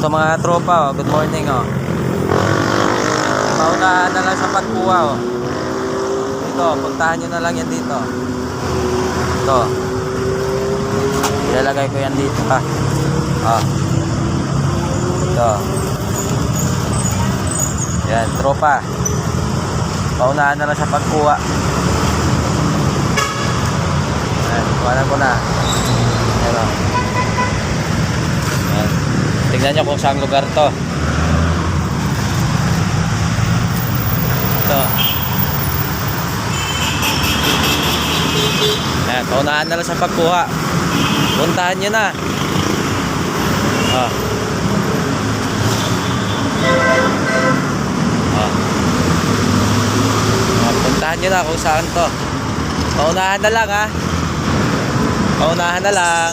So mga tropa, good morning Paunahan na lang sa pagkuha Dito, puntahan nyo na lang yan dito. Ito. Ilalagay ko yan dito Ito. Yan, tropa. Paunahan na lang sa pagkuha. Yan, kuhanan ko na. Yan Yan. Tingnan nyo kung saan lugar to. Ito. Yan, paunahan na lang sa pagkuha. Puntahan nyo na. Puntahan nyo na kung saan to. Paunahan na lang Paunahan na lang.